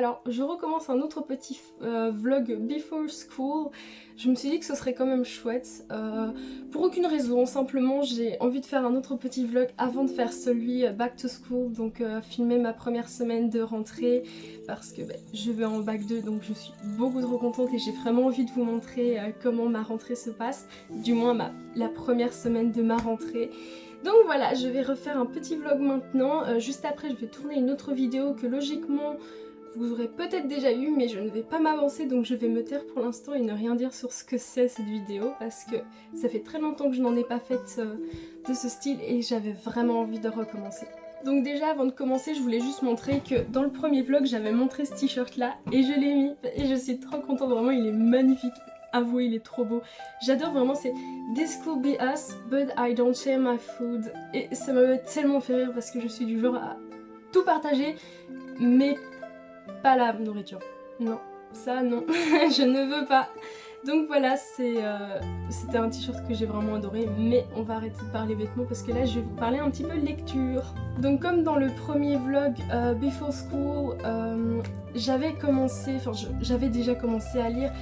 alors je recommence un autre petit vlog before school. Je me suis dit que ce serait quand même chouette, pour aucune raison, simplement j'ai envie de faire un autre petit vlog avant de faire celui back to school, donc filmer ma première semaine de rentrée, parce que je vais en bac 2, donc je suis beaucoup trop contente et j'ai vraiment envie de vous montrer comment ma rentrée se passe, du moins la première semaine de ma rentrée. Donc voilà, je vais refaire un petit vlog maintenant, juste après je vais tourner une autre vidéo que logiquement vous aurez peut-être déjà eu, mais je ne vais pas m'avancer, donc je vais me taire pour l'instant et ne rien dire sur ce que c'est cette vidéo, parce que ça fait très longtemps que je n'en ai pas faite de ce style et j'avais vraiment envie de recommencer. Donc déjà avant de commencer, je voulais juste montrer que dans le premier vlog j'avais montré ce t-shirt là et je l'ai mis et je suis trop contente, vraiment il est magnifique. Avouez, il est trop beau. J'adore vraiment, c'est This could be us, but I don't share my food. Et ça m'avait tellement fait rire parce que je suis du genre à tout partager, mais pas la nourriture. Non, ça non, je ne veux pas. Donc voilà, c'était un t-shirt que j'ai vraiment adoré, mais on va arrêter de parler vêtements parce que là je vais vous parler un petit peu lecture. Donc comme dans le premier vlog Before School, j'avais déjà commencé à lire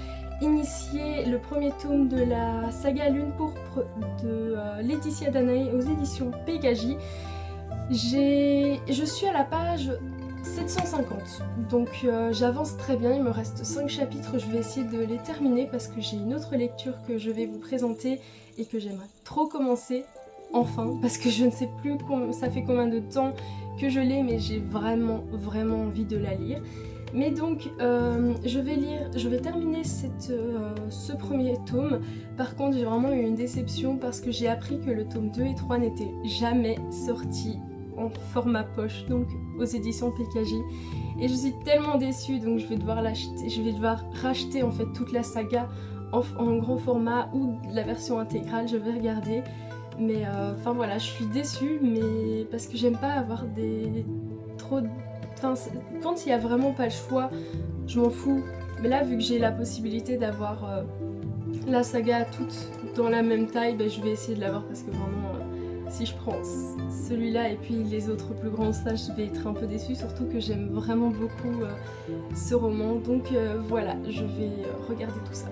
Initié, le premier tome de la saga Lune pourpre de Laetitia Danaé aux éditions Pégagi. Je suis à la page 750, donc j'avance très bien, il me reste 5 chapitres, je vais essayer de les terminer parce que j'ai une autre lecture que je vais vous présenter et que j'aimerais trop commencer, enfin, parce que je ne sais plus ça fait combien de temps que je l'ai, mais j'ai vraiment envie de la lire. Mais donc je vais terminer ce premier tome. Par contre j'ai vraiment eu une déception parce que j'ai appris que le tome 2 et 3 n'étaient jamais sortis en format poche, donc aux éditions Pégagi. Et je suis tellement déçue, donc je vais devoir racheter en fait toute la saga en grand format ou la version intégrale, je vais regarder. Mais enfin voilà, je suis déçue, mais parce que j'aime pas avoir quand il y a vraiment pas le choix, je m'en fous. Mais là, vu que j'ai la possibilité d'avoir la saga toute dans la même taille, je vais essayer de l'avoir parce que vraiment, si je prends celui-là et puis les autres plus grands, ça, je vais être un peu déçue. Surtout que j'aime vraiment beaucoup ce roman. Donc voilà, je vais regarder tout ça.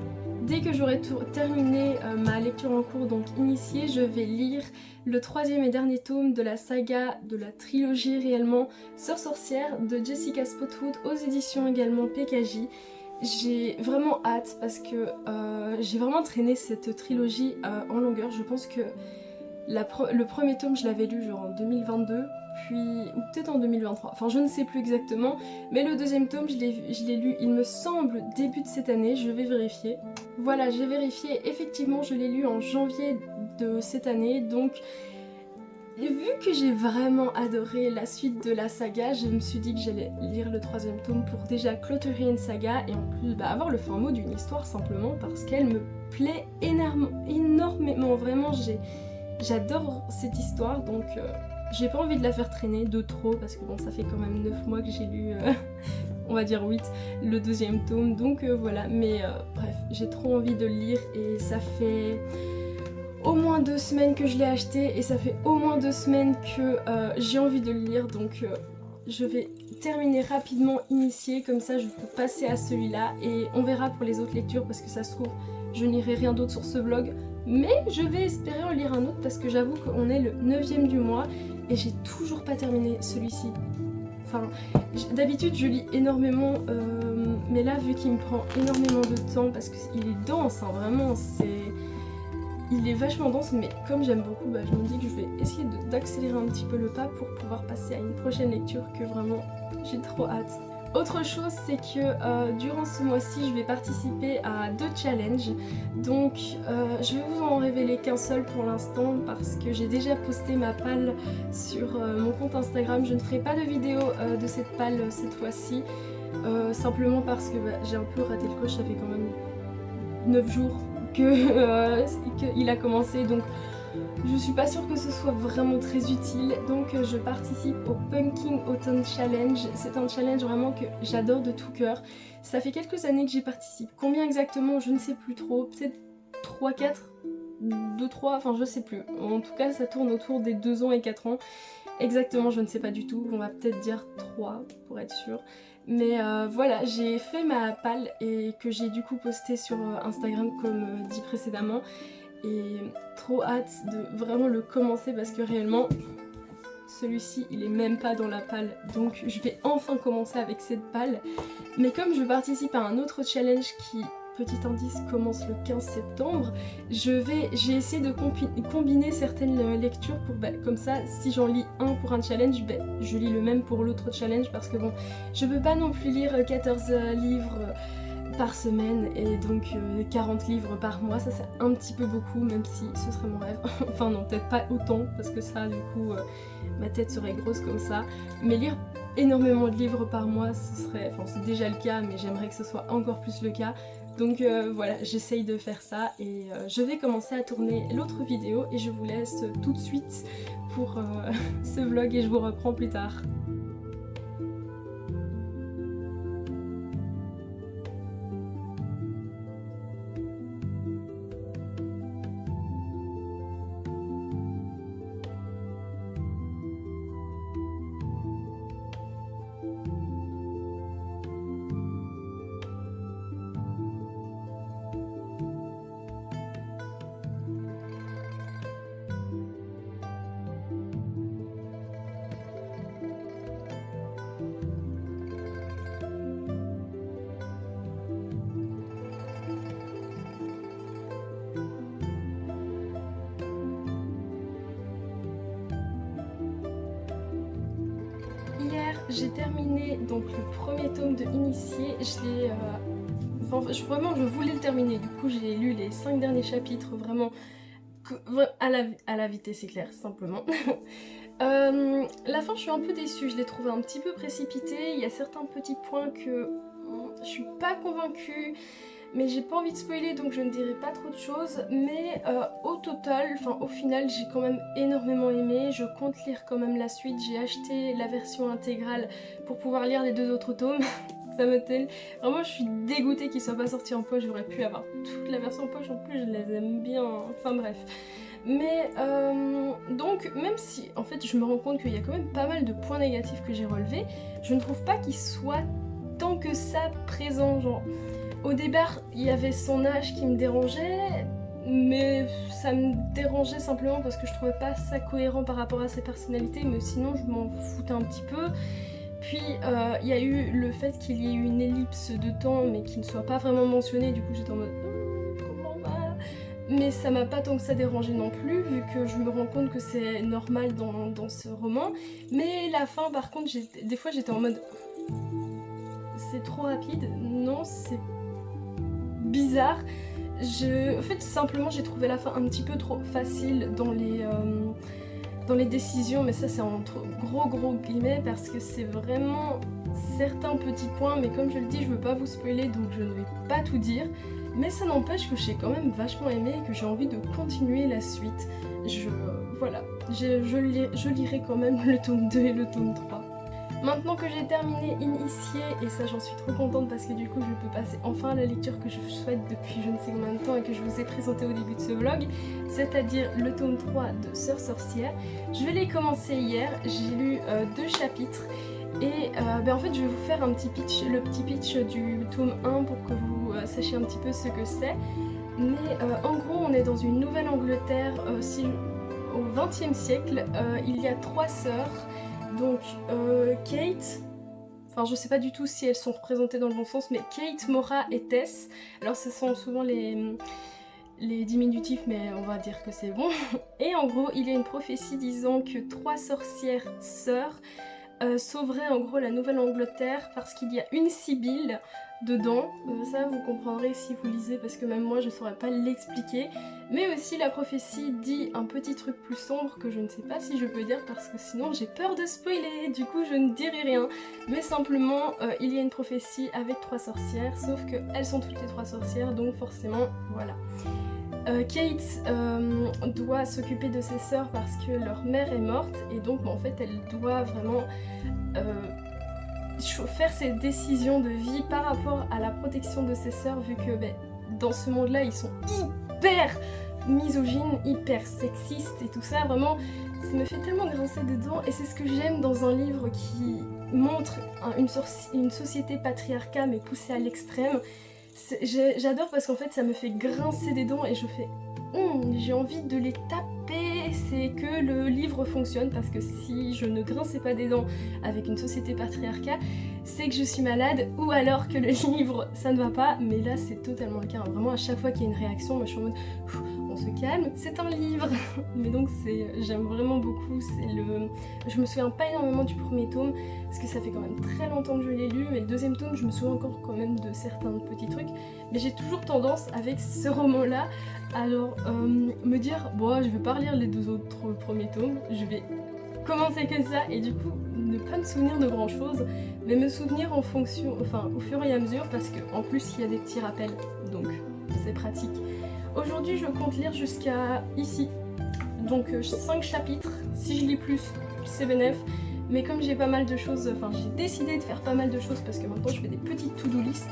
Dès que j'aurai terminé ma lecture en cours, donc initiée, je vais lire le 3e et dernier tome de la saga, de la trilogie réellement, Sœur sorcière de Jessica Spottwood aux éditions également Pégagi. J'ai vraiment hâte parce que j'ai vraiment traîné cette trilogie en longueur. Je pense que le premier tome je l'avais lu genre en 2022, puis ou peut-être en 2023, enfin je ne sais plus exactement, mais le deuxième tome je l'ai lu il me semble début de cette année, je vais vérifier. Voilà, j'ai vérifié, effectivement je l'ai lu en janvier de cette année, donc vu que j'ai vraiment adoré la suite de la saga, je me suis dit que j'allais lire le 3e tome pour déjà clôturer une saga et en plus avoir le fin mot d'une histoire simplement parce qu'elle me plaît énormément, vraiment j'adore cette histoire, donc j'ai pas envie de la faire traîner de trop parce que bon, ça fait quand même 9 mois que j'ai lu, on va dire 8, le 2e tome, donc voilà, mais bref, j'ai trop envie de le lire et ça fait au moins 2 semaines que je l'ai acheté et ça fait au moins 2 semaines que j'ai envie de le lire, donc je vais terminer rapidement Initié, comme ça je peux passer à celui-là et on verra pour les autres lectures parce que ça se trouve je n'irai rien d'autre sur ce vlog. Mais je vais espérer en lire un autre parce que j'avoue qu'on est le 9e du mois et j'ai toujours pas terminé celui-ci. Enfin, d'habitude je lis énormément, mais là vu qu'il me prend énormément de temps parce qu'il est dense, hein, vraiment, il est vachement dense, mais comme j'aime beaucoup, je me dis que je vais essayer d'accélérer un petit peu le pas pour pouvoir passer à une prochaine lecture que vraiment j'ai trop hâte. Autre chose, c'est que durant ce mois-ci, je vais participer à 2 challenges. Donc je vais vous en révéler qu'un seul pour l'instant parce que j'ai déjà posté ma palle sur mon compte Instagram. Je ne ferai pas de vidéo de cette palle cette fois-ci, simplement parce que j'ai un peu raté le coche, ça fait quand même 9 jours qu'il a commencé, donc je suis pas sûre que ce soit vraiment très utile. Donc je participe au Pumpkin Autumn Challenge. C'est un challenge vraiment que j'adore de tout cœur. Ça fait quelques années que j'y participe. Combien exactement, je ne sais plus trop. Peut-être 3, 4, 2, 3, enfin je sais plus. En tout cas ça tourne autour des 2 ans et 4 ans. Exactement, je ne sais pas du tout, on va peut-être dire 3 pour être sûr. Mais voilà, j'ai fait ma palle et que j'ai du coup posté sur Instagram comme dit précédemment. Et trop hâte de vraiment le commencer parce que réellement, celui-ci il est même pas dans la palle. Donc je vais enfin commencer avec cette palle. Mais comme je participe à un autre challenge qui, petit indice, commence le 15 septembre, j'ai essayé de combiner certaines lectures pour, comme ça, si j'en lis un pour un challenge, je lis le même pour l'autre challenge parce que bon, je peux pas non plus lire 14 livres par semaine et donc 40 livres par mois, ça c'est un petit peu beaucoup, même si ce serait mon rêve. Enfin non, peut-être pas autant parce que ça du coup ma tête serait grosse comme ça, mais lire énormément de livres par mois, c'est déjà le cas, mais j'aimerais que ce soit encore plus le cas. Donc voilà, j'essaye de faire ça et je vais commencer à tourner l'autre vidéo et je vous laisse tout de suite pour ce vlog et je vous reprends plus tard. Hier, j'ai terminé donc le premier tome de Initié. Vraiment, je voulais le terminer. Du coup, j'ai lu les 5 derniers chapitres vraiment à la vitesse éclair, simplement. La fin, je suis un peu déçue. Je l'ai trouvé un petit peu précipitée. Il y a certains petits points que je suis pas convaincue. Mais j'ai pas envie de spoiler donc je ne dirai pas trop de choses, mais au final j'ai quand même énormément aimé, je compte lire quand même la suite, j'ai acheté la version intégrale pour pouvoir lire les 2 autres tomes, ça me telle. Vraiment je suis dégoûtée qu'il soit pas sorti en poche, j'aurais pu avoir toute la version en poche, en plus je les aime bien, enfin bref. Mais donc même si en fait je me rends compte qu'il y a quand même pas mal de points négatifs que j'ai relevés, je ne trouve pas qu'il soit tant que ça présent, genre... Au départ, il y avait son âge qui me dérangeait, mais ça me dérangeait simplement parce que je trouvais pas ça cohérent par rapport à ses personnalités, mais sinon je m'en foutais un petit peu. Puis il y a eu le fait qu'il y ait eu une ellipse de temps, mais qui ne soit pas vraiment mentionnée, du coup j'étais en mode comment va. Mais ça m'a pas tant que ça dérangé non plus, vu que je me rends compte que c'est normal dans ce roman. Mais la fin, par contre, des fois j'étais en mode c'est trop rapide, non, c'est bizarre. En fait, simplement, j'ai trouvé la fin un petit peu trop facile dans les décisions, mais ça c'est entre gros guillemets parce que c'est vraiment certains petits points, mais comme je le dis, je veux pas vous spoiler donc je ne vais pas tout dire. Mais ça n'empêche que j'ai quand même vachement aimé et que j'ai envie de continuer la suite. Voilà, je lirai quand même le tome 2 et le tome 3. Maintenant que j'ai terminé Initié, et ça j'en suis trop contente parce que du coup je peux passer enfin à la lecture que je souhaite depuis je ne sais combien de temps et que je vous ai présenté au début de ce vlog, c'est-à-dire le tome 3 de Sœur Sorcière. Je vais les commencer hier, j'ai lu 2 chapitres et en fait je vais vous faire le petit pitch du tome 1 pour que vous sachiez un petit peu ce que c'est. Mais en gros on est dans une Nouvelle-Angleterre, au XXe siècle, il y a 3 sœurs. Donc Kate, enfin je sais pas du tout si elles sont représentées dans le bon sens, mais Kate, Maura et Tess, alors ce sont souvent les diminutifs mais on va dire que c'est bon. Et en gros il y a une prophétie disant que 3 sorcières sœurs sauveraient en gros la Nouvelle-Angleterre parce qu'il y a une Sibylle dedans. Ça vous comprendrez si vous lisez parce que même moi je saurais pas l'expliquer. Mais aussi la prophétie dit un petit truc plus sombre que je ne sais pas si je peux dire parce que sinon j'ai peur de spoiler, du coup je ne dirai rien. Mais simplement il y a une prophétie avec 3 sorcières, sauf qu'elles sont toutes les 3 sorcières donc forcément voilà. Kate doit s'occuper de ses sœurs parce que leur mère est morte et donc en fait elle doit vraiment faire ses décisions de vie par rapport à la protection de ses sœurs vu que dans ce monde là ils sont hyper misogyne, hyper sexiste et tout ça, vraiment ça me fait tellement grincer des dents et c'est ce que j'aime dans un livre qui montre une société patriarcale mais poussée à l'extrême. J'adore parce qu'en fait ça me fait grincer des dents et je fais j'ai envie de les taper, c'est que le livre fonctionne parce que si je ne grinçais pas des dents avec une société patriarcale, c'est que je suis malade ou alors que le livre ça ne va pas, mais là c'est totalement le cas, vraiment à chaque fois qu'il y a une réaction, moi je suis en mode on se calme, c'est un livre. Mais donc j'aime vraiment beaucoup, je me souviens pas énormément du premier tome parce que ça fait quand même très longtemps que je l'ai lu, mais le deuxième tome je me souviens encore quand même de certains petits trucs, mais j'ai toujours tendance avec ce roman là alors me dire bon je vais pas relire les deux autres premiers tomes, je vais commencer que ça et du coup ne pas me souvenir de grand chose mais me souvenir en fonction, enfin au fur et à mesure parce qu'en plus il y a des petits rappels donc c'est pratique. Aujourd'hui je compte lire jusqu'à ici, donc 5 chapitres, si je lis plus c'est bénef, mais comme j'ai pas mal de choses, enfin j'ai décidé de faire pas mal de choses parce que maintenant je fais des petites to-do list,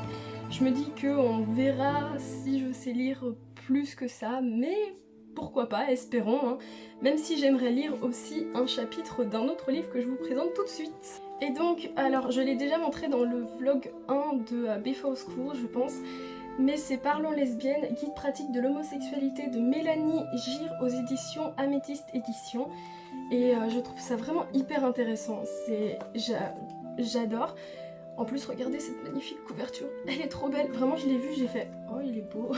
je me dis qu'on verra si je sais lire plus que ça, mais pourquoi pas, espérons, hein. Même si j'aimerais lire aussi un chapitre d'un autre livre que je vous présente tout de suite. Et donc, alors je l'ai déjà montré dans le vlog 1 de Before School je pense, mais c'est Parlons lesbienne, guide pratique de l'homosexualité de Mélanie Gir aux éditions Améthyste Édition. Et je trouve ça vraiment hyper intéressant, j'adore. En plus regardez cette magnifique couverture, elle est trop belle, vraiment je l'ai vue, j'ai fait oh il est beau.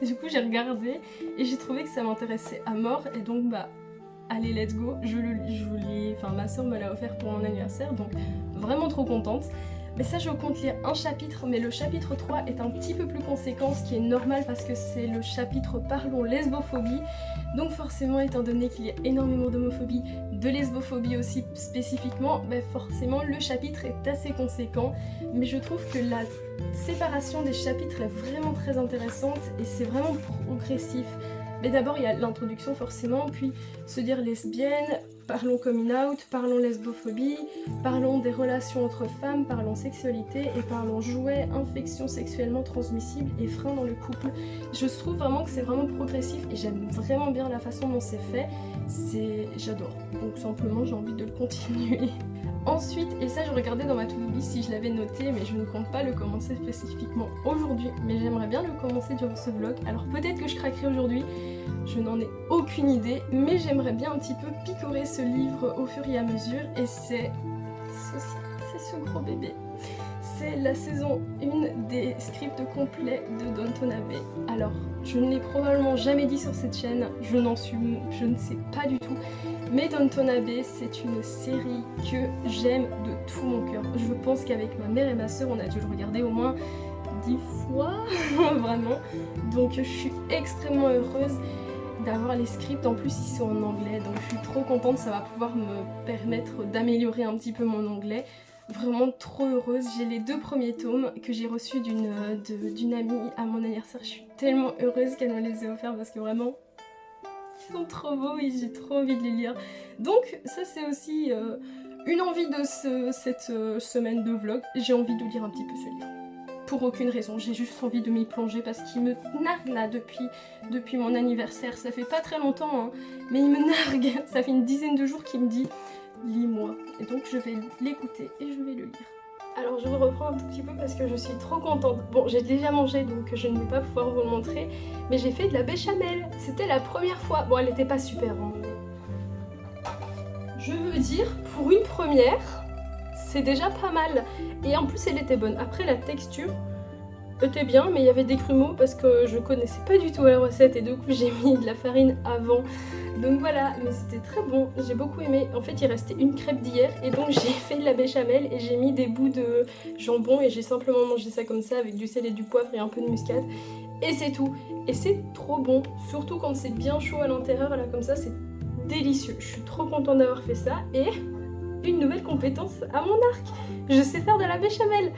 Du coup j'ai regardé et j'ai trouvé que ça m'intéressait à mort et donc bah allez let's go, ma soeur me l'a offert pour mon anniversaire donc vraiment trop contente. Mais ça je compte lire un chapitre, mais le chapitre 3 est un petit peu plus conséquent, ce qui est normal parce que c'est le chapitre Parlons lesbophobie. Donc forcément étant donné qu'il y a énormément d'homophobie, de lesbophobie aussi spécifiquement, bah forcément le chapitre est assez conséquent. Mais je trouve que la séparation des chapitres est vraiment très intéressante et c'est vraiment progressif. Mais d'abord il y a l'introduction forcément, puis se dire lesbienne, parlons coming out, parlons lesbophobie, parlons des relations entre femmes, parlons sexualité et parlons jouets, infections sexuellement transmissibles et freins dans le couple. Je trouve vraiment que c'est vraiment progressif et j'aime vraiment bien la façon dont c'est fait, j'adore. Donc simplement j'ai envie de le continuer. Ensuite, et ça je regardais dans ma to-do list si je l'avais noté, mais je ne compte pas le commencer spécifiquement aujourd'hui, mais j'aimerais bien le commencer durant ce vlog, alors peut-être que je craquerai aujourd'hui, je n'en ai aucune idée, mais j'aimerais bien un petit peu picorer ce livre au fur et à mesure, et c'est ce gros bébé. C'est la saison 1 des scripts complets de Downton Abbey. Alors, je ne l'ai probablement jamais dit sur cette chaîne, je ne sais pas du tout, mais Downton Abbey, c'est une série que j'aime de tout mon cœur. Je pense qu'avec ma mère et ma soeur, on a dû le regarder au moins 10 fois, vraiment. Donc je suis extrêmement heureuse d'avoir les scripts, en plus ils sont en anglais, donc je suis trop contente, ça va pouvoir me permettre d'améliorer un petit peu mon anglais. Vraiment trop heureuse, j'ai les 2 premiers tomes que j'ai reçus d'une amie à mon anniversaire, je suis tellement heureuse qu'elle me les ait offerts parce que vraiment ils sont trop beaux et j'ai trop envie de les lire. Donc ça c'est aussi une envie de cette semaine de vlog, j'ai envie de lire un petit peu ce livre. Pour aucune raison, j'ai juste envie de m'y plonger parce qu'il me nargue là depuis mon anniversaire, ça fait pas très longtemps hein, mais il me nargue, ça fait une dizaine de jours qu'il me dit lis-moi, et donc je vais l'écouter et je vais le lire. Alors je reprends un tout petit peu parce que je suis trop contente. Bon, j'ai déjà mangé donc je ne vais pas pouvoir vous le montrer, mais j'ai fait de la béchamel, c'était la première fois. Bon, elle était pas super hein, mais... Je veux dire, pour une première, c'est déjà pas mal. Et en plus elle était bonne. Après la texture était bien, mais il y avait des grumeaux parce que je connaissais pas du tout la recette et du coup j'ai mis de la farine avant. Donc voilà, mais c'était très bon, j'ai beaucoup aimé. En fait il restait une crêpe d'hier et donc j'ai fait de la béchamel et j'ai mis des bouts de jambon et j'ai simplement mangé ça comme ça avec du sel et du poivre et un peu de muscade. Et c'est tout. Et c'est trop bon, surtout quand c'est bien chaud à l'intérieur là comme ça, c'est délicieux. Je suis trop contente d'avoir fait ça et une nouvelle compétence à mon arc. Je sais faire de la béchamel,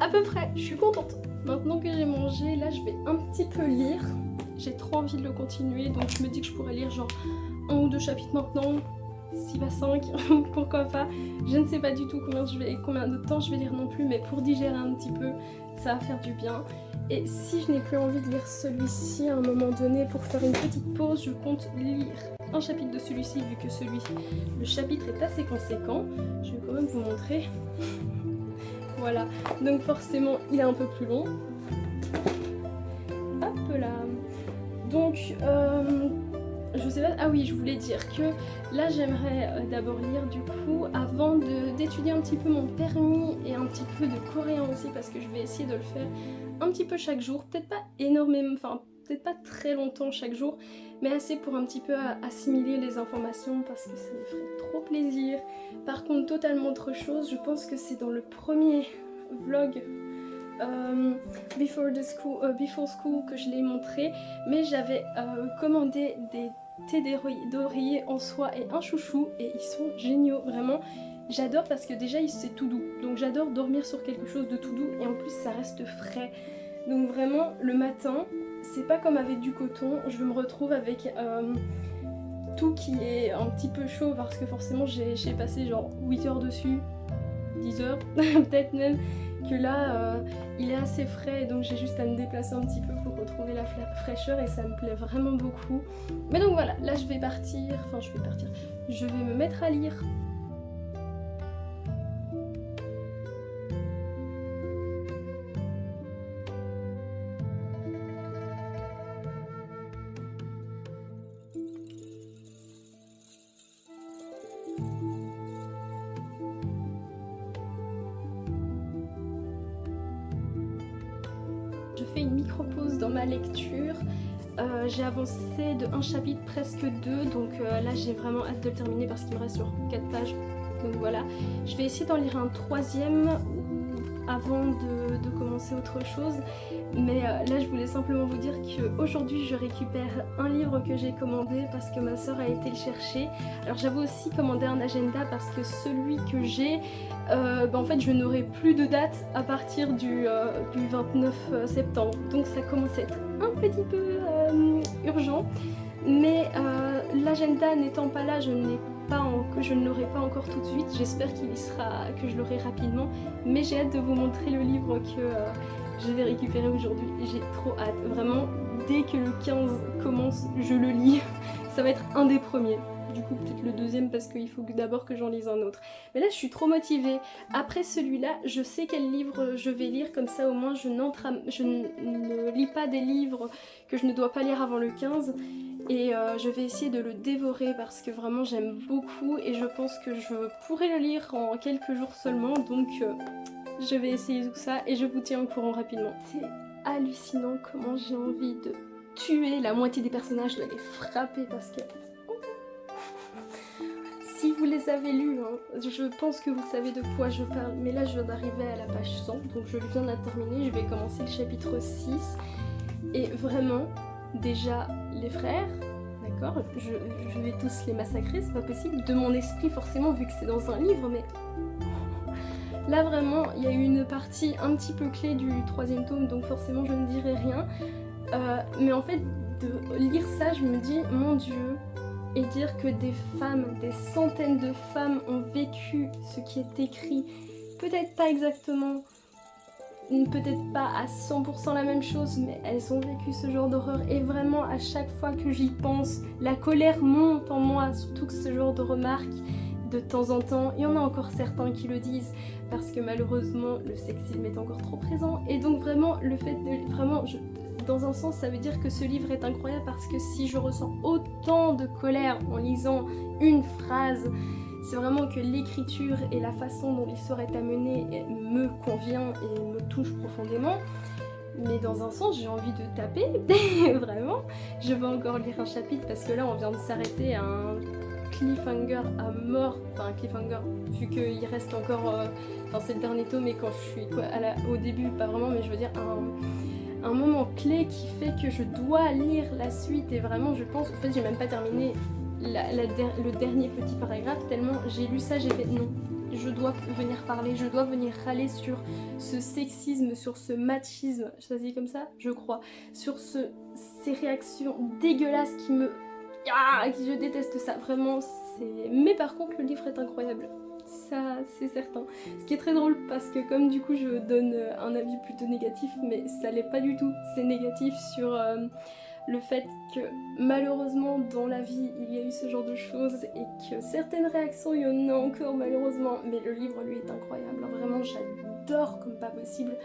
à peu près, je suis contente. Maintenant que j'ai mangé, là je vais un petit peu lire. J'ai trop envie de le continuer, donc je me dis que je pourrais lire genre 1 ou 2 chapitres maintenant, 6 à 5, pourquoi pas. Je ne sais pas du tout combien de temps je vais lire non plus, mais pour digérer un petit peu, ça va faire du bien. Et si je n'ai plus envie de lire celui-ci à un moment donné pour faire une petite pause, je compte lire un chapitre de celui-ci vu que le chapitre est assez conséquent. Je vais quand même vous montrer. Voilà, donc forcément il est un peu plus long. Hop là. Donc je sais pas, ah oui, je voulais dire que là j'aimerais d'abord lire du coup avant d'étudier un petit peu mon permis et un petit peu de coréen aussi parce que je vais essayer de le faire un petit peu chaque jour, peut-être pas énormément, enfin peut-être pas très longtemps chaque jour, mais assez pour un petit peu assimiler les informations parce que ça me ferait trop plaisir. Par contre, totalement autre chose, je pense que c'est dans le premier vlog Before School que je l'ai montré, mais j'avais commandé des thés d'oreiller en soie et un chouchou et ils sont géniaux, vraiment. J'adore parce que déjà c'est tout doux, donc j'adore dormir sur quelque chose de tout doux et en plus ça reste frais. Donc vraiment le matin, c'est pas comme avec du coton, je me retrouve avec tout qui est un petit peu chaud parce que forcément j'ai passé genre 8 heures dessus, 10 heures peut-être même, que là il est assez frais et donc j'ai juste à me déplacer un petit peu pour retrouver la fraîcheur et ça me plaît vraiment beaucoup. Mais donc voilà, là je vais me mettre à lire. Je fais une micro-pause dans ma lecture. J'ai avancé de un chapitre, presque 2, donc là j'ai vraiment hâte de le terminer parce qu'il me reste sur 4 pages. Donc voilà, je vais essayer d'en lire un troisième avant de commencer autre chose. Mais là je voulais simplement vous dire qu'aujourd'hui je récupère un livre que j'ai commandé parce que ma soeur a été le chercher. Alors j'avais aussi commandé un agenda parce que celui que j'ai, en fait je n'aurai plus de date à partir du 29 septembre. Donc ça commence à être un petit peu urgent. Mais l'agenda n'étant pas là, je ne l'aurai pas encore tout de suite. J'espère que je l'aurai rapidement. Mais j'ai hâte de vous montrer le livre que je vais récupérer aujourd'hui. J'ai trop hâte. Vraiment, dès que le 15 commence, je le lis. Ça va être un des premiers. Du coup, peut-être le deuxième parce qu'il faut d'abord que j'en lise un autre. Mais là, je suis trop motivée. Après celui-là, je sais quel livre je vais lire. Comme ça, au moins, je ne lis pas des livres que je ne dois pas lire avant le 15. Et je vais essayer de le dévorer parce que vraiment j'aime beaucoup et je pense que je pourrais le lire en quelques jours seulement, donc je vais essayer tout ça et je vous tiens au courant rapidement. C'est hallucinant comment j'ai envie de tuer la moitié des personnages, de les frapper parce que... Si vous les avez lus, hein, je pense que vous savez de quoi je parle, mais là je viens d'arriver à la page 100, donc je viens de la terminer, je vais commencer le chapitre 6 et vraiment... Déjà les frères, d'accord, je vais tous les massacrer, c'est pas possible, de mon esprit forcément vu que c'est dans un livre, mais là vraiment il y a eu une partie un petit peu clé du troisième tome, donc forcément je ne dirai rien, mais en fait de lire ça je me dis mon Dieu, et dire que des femmes, des centaines de femmes ont vécu ce qui est écrit, peut-être pas exactement, peut-être pas à 100% la même chose, mais elles ont vécu ce genre d'horreur et vraiment à chaque fois que j'y pense, la colère monte en moi, surtout que ce genre de remarques, de temps en temps, il y en a encore certains qui le disent parce que malheureusement le sexisme est encore trop présent et donc vraiment le fait de... dans un sens ça veut dire que ce livre est incroyable parce que si je ressens autant de colère en lisant une phrase, c'est vraiment que l'écriture et la façon dont l'histoire est amenée me convient et me touche profondément. Mais dans un sens, j'ai envie de taper, vraiment. Je vais encore lire un chapitre parce que là, on vient de s'arrêter à un cliffhanger à mort. Enfin, un cliffhanger, vu qu'il reste encore... Enfin, c'est le dernier tome, mais quand je suis au début, pas vraiment, mais je veux dire un moment clé qui fait que je dois lire la suite. Et vraiment, je pense... En fait, j'ai même pas terminé... le dernier petit paragraphe, tellement j'ai lu ça, j'ai fait non, je dois venir parler, je dois venir râler sur ce sexisme, sur ce machisme, ça se dit comme ça, je crois, sur ces réactions dégueulasses je déteste ça, vraiment, mais par contre le livre est incroyable, ça c'est certain. Ce qui est très drôle parce que comme du coup je donne un avis plutôt négatif, mais ça l'est pas du tout, c'est négatif sur le fait que malheureusement dans la vie il y a eu ce genre de choses et que certaines réactions il y en a encore malheureusement, mais le livre lui est incroyable, vraiment j'adore comme pas possible.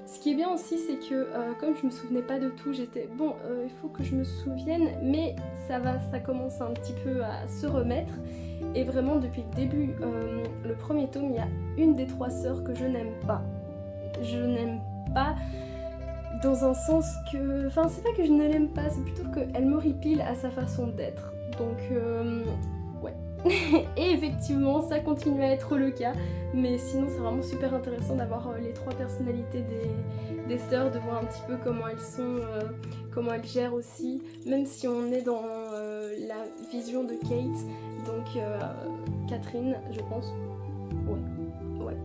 Ce qui est bien aussi c'est que comme je me souvenais pas de tout, j'étais bon il faut que je me souvienne, mais ça commence un petit peu à se remettre. Et vraiment depuis le début, le premier tome, il y a une des 3 sœurs que je n'aime pas. Je n'aime pas dans un sens que... Enfin c'est pas que je ne l'aime pas, c'est plutôt qu'elle m'horripile à sa façon d'être. Donc ouais. Et effectivement ça continue à être le cas. Mais sinon c'est vraiment super intéressant d'avoir les 3 personnalités des sœurs, de voir un petit peu comment elles sont, comment elles gèrent aussi. Même si on est dans la vision de Kate. Donc Catherine, je pense. Ouais.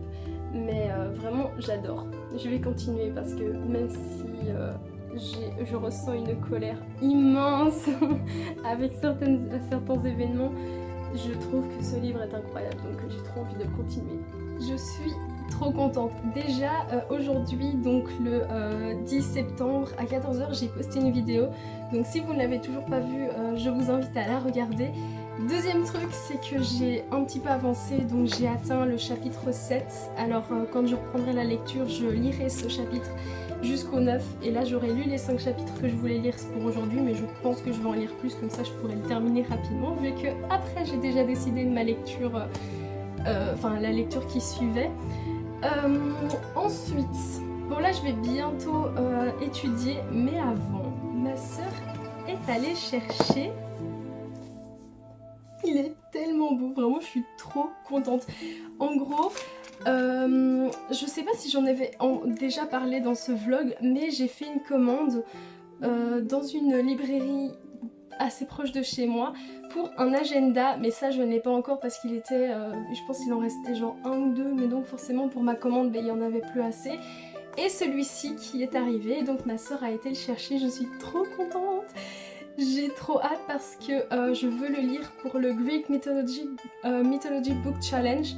Mais vraiment, j'adore. Je vais continuer parce que même si je ressens une colère immense avec certains événements, je trouve que ce livre est incroyable. Donc j'ai trop envie de continuer. Je suis trop contente. Déjà aujourd'hui, donc le 10 septembre à 14 h, j'ai posté une vidéo. Donc si vous ne l'avez toujours pas vue, je vous invite à la regarder. Deuxième truc, c'est que j'ai un petit peu avancé, donc j'ai atteint le chapitre 7. Alors quand je reprendrai la lecture, je lirai ce chapitre jusqu'au 9. Et là j'aurai lu les 5 chapitres que je voulais lire pour aujourd'hui, mais je pense que je vais en lire plus, comme ça je pourrai le terminer rapidement, vu que après j'ai déjà décidé de ma lecture, enfin la lecture qui suivait. Ensuite, bon là je vais bientôt étudier, mais avant, ma soeur est allée chercher... Il est tellement beau, vraiment je suis trop contente. En gros, je sais pas si j'en avais déjà parlé dans ce vlog, mais j'ai fait une commande dans une librairie assez proche de chez moi pour un agenda, mais ça je ne l'ai pas encore parce qu'il était, je pense qu'il en restait genre 1 ou 2, mais donc forcément pour ma commande, il y en avait plus assez. Et celui-ci qui est arrivé, donc ma soeur a été le chercher, je suis trop contente. J'ai trop hâte parce que je veux le lire pour le Greek Mythology Book Challenge.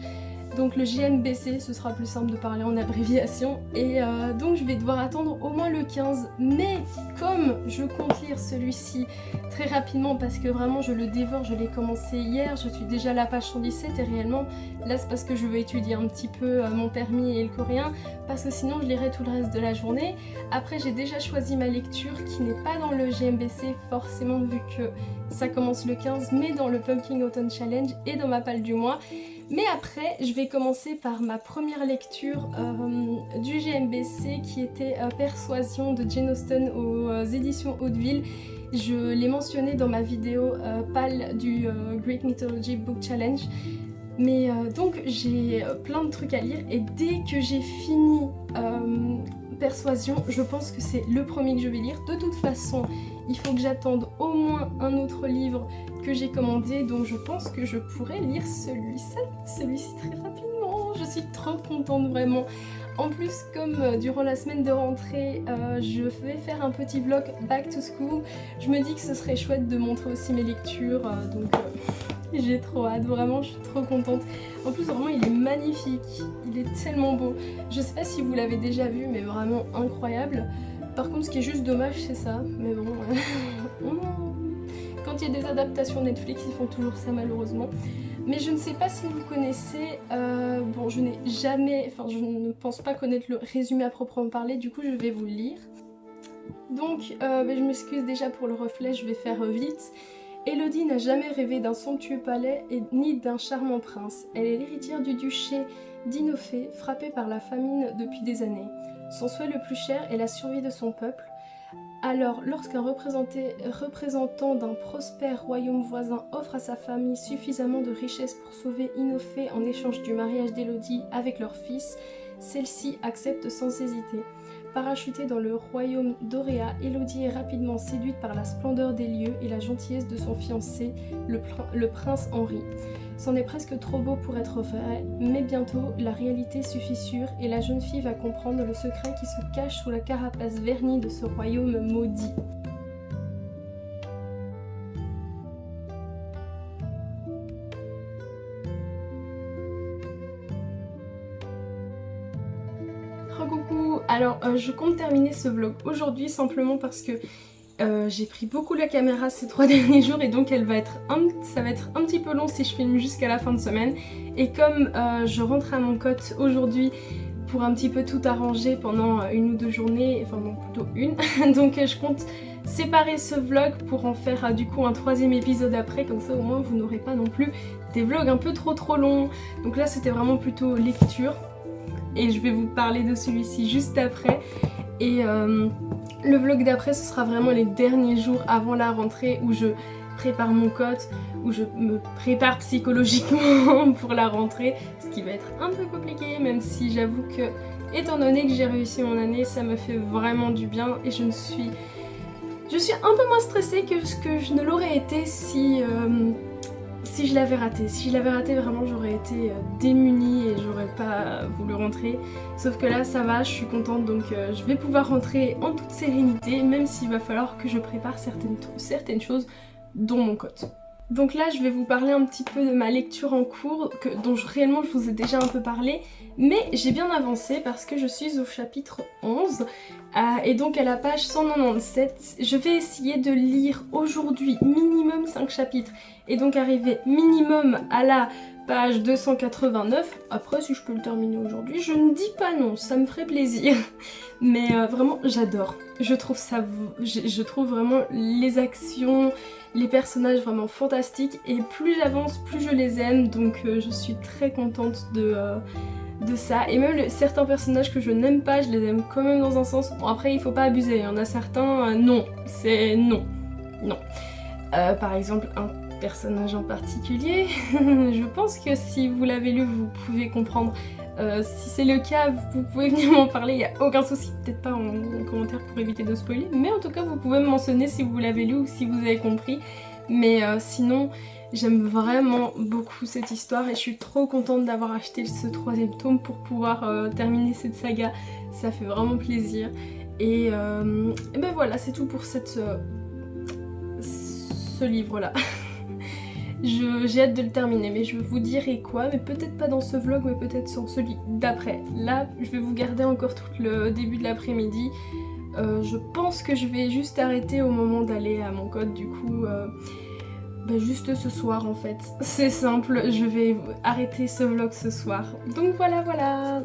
Donc le JMBC, ce sera plus simple de parler en abréviation. Et donc je vais devoir attendre au moins le 15. Mais comme je compte lire celui-ci très rapidement parce que vraiment je le dévore, je l'ai commencé hier, je suis déjà à la page 117 et réellement là c'est parce que je veux étudier un petit peu mon permis et le coréen, parce que sinon je lirai tout le reste de la journée. Après j'ai déjà choisi ma lecture qui n'est pas dans le JMBC forcément vu que ça commence le 15, mais dans le Pumpkin Autumn Challenge et dans ma palle du mois. Mais après, je vais commencer par ma première lecture du GMBC qui était Persuasion de Jane Austen aux éditions Hauteville. Je l'ai mentionné dans ma vidéo PAL du Greek Mythology Book Challenge. Mais donc j'ai plein de trucs à lire et dès que j'ai fini Persuasion, je pense que c'est le premier que je vais lire. De toute façon, il faut que j'attende au moins un autre livre que j'ai commandé, donc je pense que je pourrais lire celui-ci très rapidement. Je suis trop contente vraiment. En plus, comme durant la semaine de rentrée, je vais faire un petit vlog back to school, je me dis que ce serait chouette de montrer aussi mes lectures, donc j'ai trop hâte, vraiment je suis trop contente. En plus vraiment il est magnifique, il est tellement beau. Je sais pas si vous l'avez déjà vu, mais vraiment incroyable. Par contre ce qui est juste dommage c'est ça, mais bon, quand il y a des adaptations Netflix ils font toujours ça malheureusement. Mais je ne sais pas si vous connaissez, bon je n'ai jamais, enfin je ne pense pas connaître le résumé à proprement parler, du coup je vais vous le lire. Donc je m'excuse déjà pour le reflet, je vais faire vite. Élodie n'a jamais rêvé d'un somptueux palais ni d'un charmant prince. Elle est l'héritière du duché d'Inofé, frappé par la famine depuis des années. Son souhait le plus cher est la survie de son peuple. Alors, lorsqu'un représentant d'un prospère royaume voisin offre à sa famille suffisamment de richesses pour sauver Inofé en échange du mariage d'Élodie avec leur fils, celle-ci accepte sans hésiter. Parachutée dans le royaume d'Auréa, Élodie est rapidement séduite par la splendeur des lieux et la gentillesse de son fiancé, le prince Henri. C'en est presque trop beau pour être vrai, mais bientôt la réalité suffit sûre et la jeune fille va comprendre le secret qui se cache sous la carapace vernie de ce royaume maudit. coucou. Alors je compte terminer ce vlog aujourd'hui simplement parce que j'ai pris beaucoup la caméra ces 3 derniers jours et donc ça va être un petit peu long si je filme jusqu'à la fin de semaine. Et comme je rentre à mon cote aujourd'hui pour un petit peu tout arranger pendant 1 ou 2 journées, enfin non plutôt une, donc je compte séparer ce vlog pour en faire du coup un 3e épisode après, comme ça au moins vous n'aurez pas non plus des vlogs un peu trop longs. Donc là c'était vraiment plutôt lecture et je vais vous parler de celui-ci juste après. Et le vlog d'après ce sera vraiment les derniers jours avant la rentrée où je prépare mon cote, où je me prépare psychologiquement pour la rentrée, ce qui va être un peu compliqué, même si j'avoue que étant donné que j'ai réussi mon année, ça me fait vraiment du bien et je suis un peu moins stressée que ce que je ne l'aurais été si je l'avais raté. Si je l'avais raté, vraiment j'aurais été démunie et j'aurais pas voulu rentrer. Sauf que là ça va, je suis contente, donc je vais pouvoir rentrer en toute sérénité, même s'il va falloir que je prépare certaines choses, dont mon cote. Donc là je vais vous parler un petit peu de ma lecture en cours, dont réellement je vous ai déjà un peu parlé, mais j'ai bien avancé parce que je suis au chapitre 11 et donc à la page 197. Je vais essayer de lire aujourd'hui minimum 5 chapitres et donc arriver minimum à la page 289. Après si je peux le terminer aujourd'hui, je ne dis pas non, ça me ferait plaisir. Mais vraiment j'adore, je trouve vraiment les actions, les personnages vraiment fantastiques et plus j'avance plus je les aime, donc je suis très contente de ça. Et même certains personnages que je n'aime pas, je les aime quand même dans un sens. Bon après il faut pas abuser, il y en a certains, non, c'est non. Par exemple un personnage en particulier, je pense que si vous l'avez lu vous pouvez comprendre. Si c'est le cas, vous pouvez venir m'en parler, il n'y a aucun souci, peut-être pas en commentaire pour éviter de spoiler, mais en tout cas vous pouvez me mentionner si vous l'avez lu ou si vous avez compris. Mais sinon, j'aime vraiment beaucoup cette histoire et je suis trop contente d'avoir acheté ce 3e tome pour pouvoir terminer cette saga, ça fait vraiment plaisir. Et ben voilà, c'est tout pour ce livre-là. J'ai hâte de le terminer, mais je vous dirai quoi, mais peut-être pas dans ce vlog, mais peut-être sur celui d'après. Là, je vais vous garder encore tout le début de l'après-midi. Je pense que je vais juste arrêter au moment d'aller à mon code, du coup, juste ce soir en fait. C'est simple, je vais arrêter ce vlog ce soir. Donc voilà.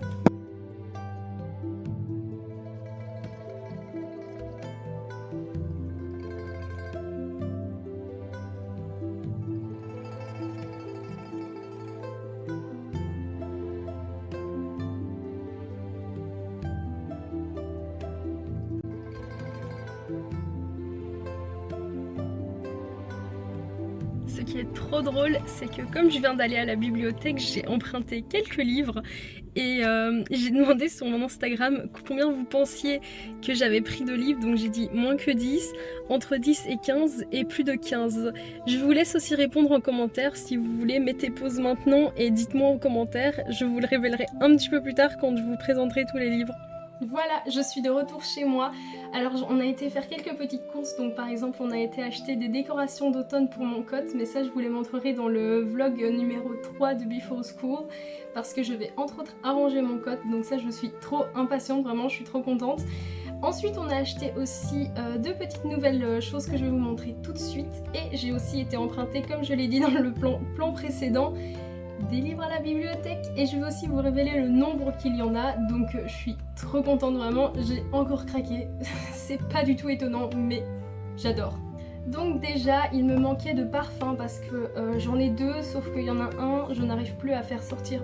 Ce qui est trop drôle, c'est que comme je viens d'aller à la bibliothèque, j'ai emprunté quelques livres et j'ai demandé sur mon Instagram combien vous pensiez que j'avais pris de livres, donc j'ai dit moins que 10, entre 10 et 15 et plus de 15. Je vous laisse aussi répondre en commentaire si vous voulez, mettez pause maintenant et dites-moi en commentaire, je vous le révélerai un petit peu plus tard quand je vous présenterai tous les livres. Voilà, je suis de retour chez moi. Alors on a été faire quelques petites courses, donc par exemple on a été acheter des décorations d'automne pour mon cote, mais ça je vous les montrerai dans le vlog numéro 3 de Before School, parce que je vais entre autres arranger mon cote, donc ça je suis trop impatiente, vraiment je suis trop contente. Ensuite on a acheté aussi 2 petites nouvelles choses que je vais vous montrer tout de suite, et j'ai aussi été emprunter, comme je l'ai dit dans le plan précédent, des livres à la bibliothèque, et je vais aussi vous révéler le nombre qu'il y en a, donc je suis trop contente vraiment, j'ai encore craqué, c'est pas du tout étonnant mais j'adore. Donc déjà il me manquait de parfum parce que j'en ai 2, sauf qu'il y en a un, je n'arrive plus à faire sortir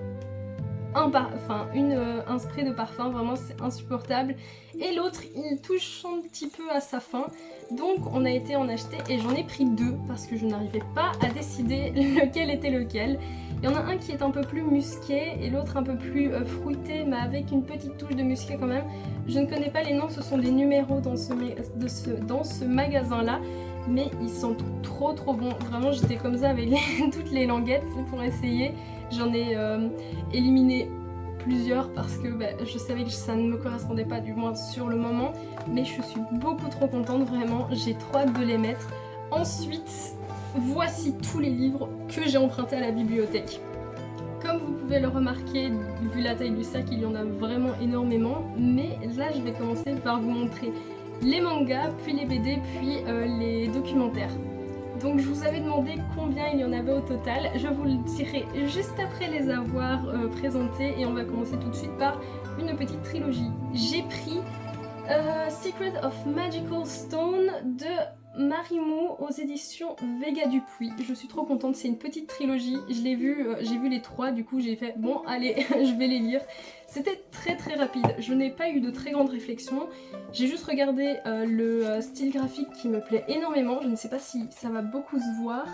un spray de parfum, vraiment c'est insupportable, et l'autre il touche un petit peu à sa fin, donc on a été en acheter et j'en ai pris 2 parce que je n'arrivais pas à décider lequel était lequel. Il y en a un qui est un peu plus musqué et l'autre un peu plus fruité, mais avec une petite touche de musqué quand même. Je ne connais pas les noms, ce sont des numéros dans ce magasin là, mais ils sentent trop bons. Vraiment j'étais comme ça avec toutes les languettes pour essayer. J'en ai éliminé plusieurs parce que je savais que ça ne me correspondait pas, du moins sur le moment, mais je suis beaucoup trop contente, vraiment j'ai trop hâte de les mettre. Ensuite voici tous les livres que j'ai empruntés à la bibliothèque. Comme vous pouvez le remarquer, vu la taille du sac, il y en a vraiment énormément. Mais là, je vais commencer par vous montrer les mangas, puis les BD, puis les documentaires. Donc je vous avais demandé combien il y en avait au total, je vous le dirai juste après les avoir présentés et on va commencer tout de suite par une petite trilogie. J'ai pris Secret of Magical Stone de Marimu aux éditions Vega Dupuis. Je suis trop contente, c'est une petite trilogie, je l'ai vu, j'ai vu les 3, du coup j'ai fait bon allez je vais les lire. C'était très rapide, je n'ai pas eu de très grande réflexion, j'ai juste regardé le style graphique qui me plaît énormément, je ne sais pas si ça va beaucoup se voir.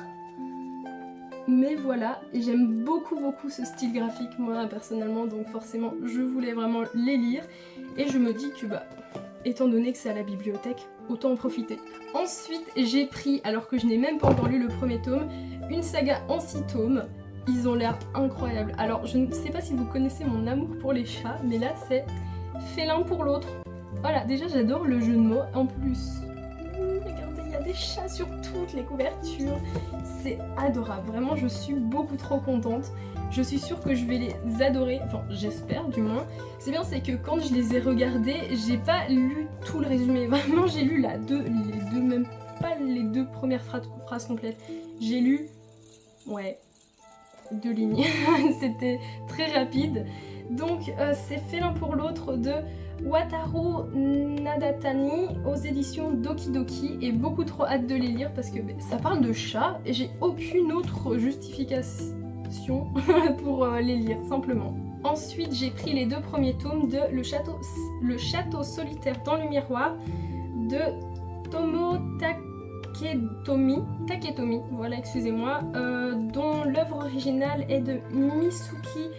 Mais voilà, et j'aime beaucoup ce style graphique moi personnellement, donc forcément je voulais vraiment les lire. Et je me dis que bah, étant donné que c'est à la bibliothèque, autant en profiter. Ensuite j'ai pris, alors que je n'ai même pas encore lu le premier tome, une saga en 6 tomes. Ils ont l'air incroyables. Alors je ne sais pas si vous connaissez mon amour pour les chats, mais là c'est fait l'un pour l'autre. Voilà, déjà j'adore le jeu de mots, en plus... regardez, il y a des chats sur toutes les couvertures. C'est adorable, vraiment je suis beaucoup trop contente. Je suis sûre que je vais les adorer, enfin j'espère du moins. C'est bien, c'est que quand je les ai regardés, j'ai pas lu tout le résumé. Vraiment j'ai lu les deux, même pas les 2 premières phrases complètes. J'ai lu, ouais, 2 lignes. C'était très rapide. Donc c'est fait l'un pour l'autre de Wataru Nadatani aux éditions Doki Doki, et beaucoup trop hâte de les lire parce que ça parle de chats et j'ai aucune autre justification pour les lire simplement. Ensuite j'ai pris les 2 premiers tomes de Le Château solitaire dans le miroir de Tomo Taketomi, voilà excusez-moi, dont l'œuvre originale est de Misuki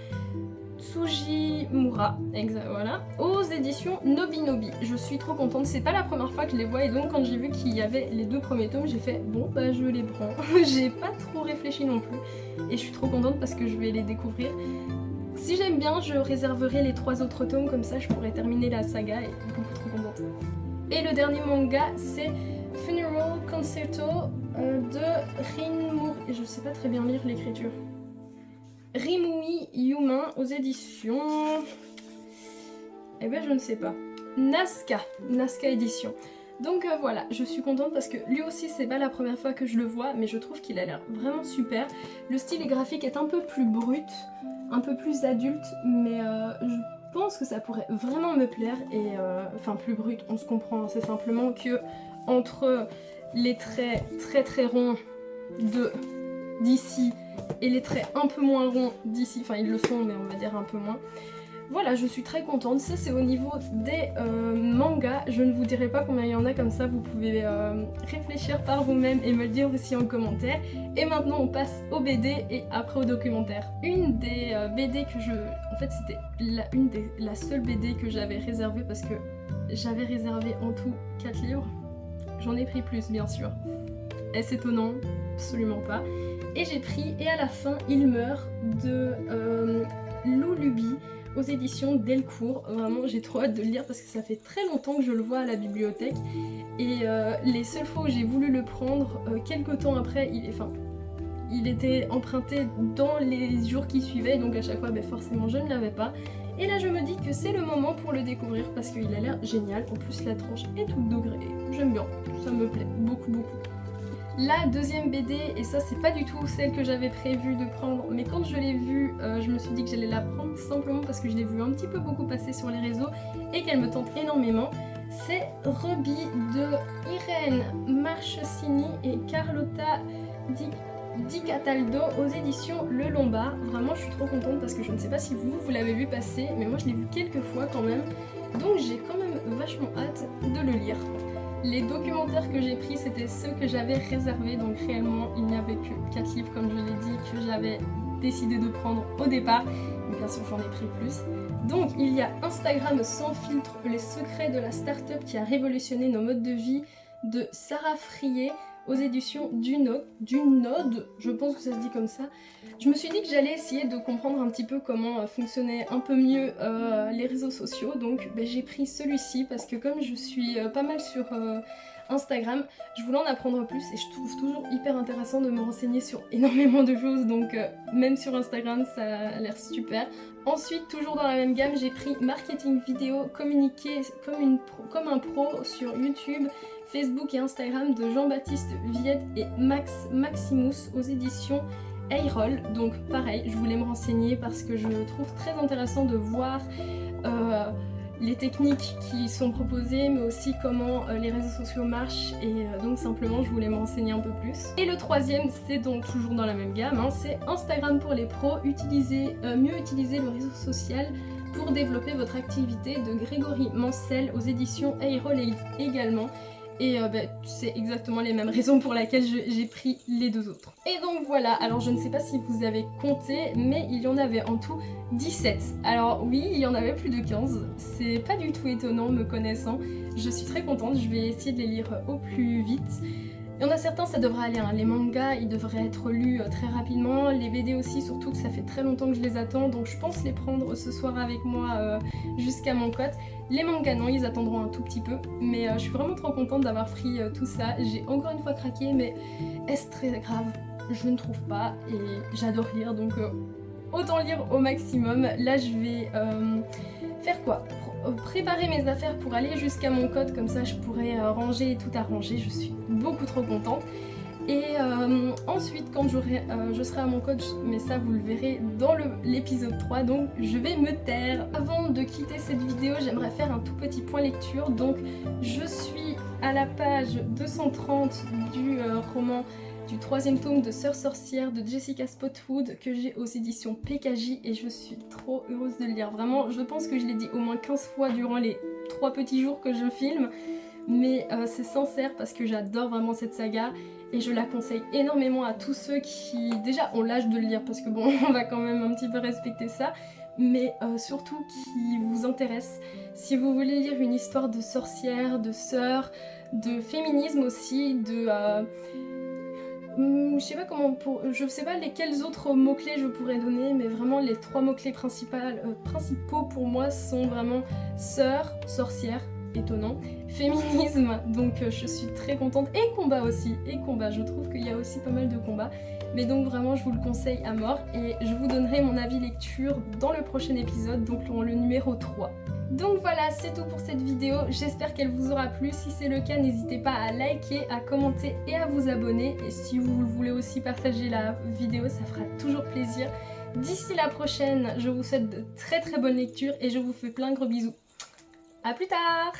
Tsujimura, voilà, aux éditions Nobinobi. Je suis trop contente, c'est pas la première fois que je les vois et donc quand j'ai vu qu'il y avait les 2 premiers tomes, j'ai fait bon bah je les prends. J'ai pas trop réfléchi non plus et je suis trop contente parce que je vais les découvrir. Si j'aime bien, je réserverai les 3 autres tomes, comme ça je pourrai terminer la saga et beaucoup trop contente. Et le dernier manga c'est Funeral Concerto de Rinmuri, et je sais pas très bien lire l'écriture. Rimui Yumin aux éditions... Eh ben je ne sais pas. Nazca édition. Donc voilà, je suis contente parce que lui aussi c'est pas la première fois que je le vois, mais je trouve qu'il a l'air vraiment super. Le style graphique est un peu plus brut, un peu plus adulte, mais je pense que ça pourrait vraiment me plaire. Et enfin plus brut, on se comprend, c'est simplement que entre les traits très ronds d'ici et les traits un peu moins ronds d'ici, enfin ils le sont mais on va dire un peu moins. Voilà, je suis très contente. Ça c'est au niveau des mangas, je ne vous dirai pas combien il y en a, comme ça vous pouvez réfléchir par vous-même et me le dire aussi en commentaire. Et maintenant on passe aux BD et après aux documentaires. Une des BD que je... En fait c'était la seule BD que j'avais réservée parce que j'avais réservé en tout 4 livres. J'en ai pris plus bien sûr. Est-ce étonnant? Absolument pas. Et j'ai pris Et à la fin il meurt de Lou Luby aux éditions Delcourt. Vraiment j'ai trop hâte de le lire parce que ça fait très longtemps que je le vois à la bibliothèque et les seules fois où j'ai voulu le prendre, quelques temps après il était emprunté dans les jours qui suivaient, donc à chaque fois forcément je ne l'avais pas. Et là je me dis que c'est le moment pour le découvrir parce qu'il a l'air génial. En plus la tranche est toute degrée, j'aime bien, ça me plaît beaucoup. La deuxième BD, et ça c'est pas du tout celle que j'avais prévu de prendre, mais quand je l'ai vue, je me suis dit que j'allais la prendre simplement parce que je l'ai vue un petit peu beaucoup passer sur les réseaux et qu'elle me tente énormément. C'est Ruby de Irène Marchesini et Carlotta Di Cataldo aux éditions Le Lombard. Vraiment je suis trop contente parce que je ne sais pas si vous l'avez vu passer, mais moi je l'ai vu quelques fois quand même, donc j'ai quand même vachement hâte de le lire. Les documentaires que j'ai pris c'était ceux que j'avais réservés, donc réellement il n'y avait que 4 livres comme je l'ai dit que j'avais décidé de prendre au départ, mais bien sûr j'en ai pris plus. Donc il y a Instagram sans filtre, les secrets de la start-up qui a révolutionné nos modes de vie de Sarah Frier aux éditions du Node, je pense que ça se dit comme ça. Je me suis dit que j'allais essayer de comprendre un petit peu comment fonctionnaient un peu mieux les réseaux sociaux, donc j'ai pris celui-ci parce que comme je suis pas mal sur Instagram. Je voulais en apprendre plus et je trouve toujours hyper intéressant de me renseigner sur énormément de choses, donc même sur Instagram ça a l'air super. Ensuite, toujours dans la même gamme, j'ai pris marketing vidéo, communiquer comme un pro sur YouTube, Facebook et Instagram de Jean-Baptiste Viette et Maximus aux éditions Eyroll. Donc pareil, je voulais me renseigner parce que je trouve très intéressant de voir les techniques qui sont proposées, mais aussi comment les réseaux sociaux marchent, et donc simplement je voulais me renseigner un peu plus. Et le troisième, c'est donc toujours dans la même gamme, hein, c'est Instagram pour les pros, mieux utiliser le réseau social pour développer votre activité de Grégory Mancel aux éditions Eyroll également. Et c'est exactement les mêmes raisons pour lesquelles j'ai pris les deux autres. Et donc voilà, alors je ne sais pas si vous avez compté, mais il y en avait en tout 17. Alors oui, il y en avait plus de 15, c'est pas du tout étonnant me connaissant. Je suis très contente, je vais essayer de les lire au plus vite. Il y en a certains, ça devrait aller, hein. Les mangas, ils devraient être lus très rapidement, les BD aussi, surtout que ça fait très longtemps que je les attends, donc je pense les prendre ce soir avec moi jusqu'à mon cote. Les mangas non, ils attendront un tout petit peu, mais je suis vraiment trop contente d'avoir pris tout ça. J'ai encore une fois craqué, mais est-ce très grave? Je ne trouve pas, et j'adore lire, donc autant lire au maximum. Là je vais faire quoi? Préparer mes affaires pour aller jusqu'à mon code, comme ça je pourrai ranger et tout arranger. Je suis beaucoup trop contente. Et ensuite quand je serai à mon code, mais ça vous le verrez dans l'épisode 3, donc je vais me taire. Avant de quitter cette vidéo, j'aimerais faire un tout petit point lecture. Donc je suis à la page 230 du roman du 3e tome de Sœur sorcière de Jessica Spotwood que j'ai aux éditions PKJ, et je suis trop heureuse de le lire. Vraiment, je pense que je l'ai dit au moins 15 fois durant les 3 petits jours que je filme, mais c'est sincère parce que j'adore vraiment cette saga et je la conseille énormément à tous ceux qui déjà ont l'âge de le lire, parce que bon, on va quand même un petit peu respecter ça, mais surtout qui vous intéresse. Si vous voulez lire une histoire de sorcière, de sœur, de féminisme aussi, de... je sais pas lesquels autres mots-clés je pourrais donner, mais vraiment les 3 mots-clés principaux pour moi sont vraiment sœur, sorcière, étonnant, féminisme, donc je suis très contente, et combat aussi, je trouve qu'il y a aussi pas mal de combats, mais donc vraiment je vous le conseille à mort, et je vous donnerai mon avis lecture dans le prochain épisode, donc le numéro 3. Donc voilà, c'est tout pour cette vidéo, j'espère qu'elle vous aura plu. Si c'est le cas, n'hésitez pas à liker, à commenter et à vous abonner, et si vous voulez aussi partager la vidéo, ça fera toujours plaisir. D'ici la prochaine, je vous souhaite de très bonnes lectures et je vous fais plein de gros bisous. À plus tard!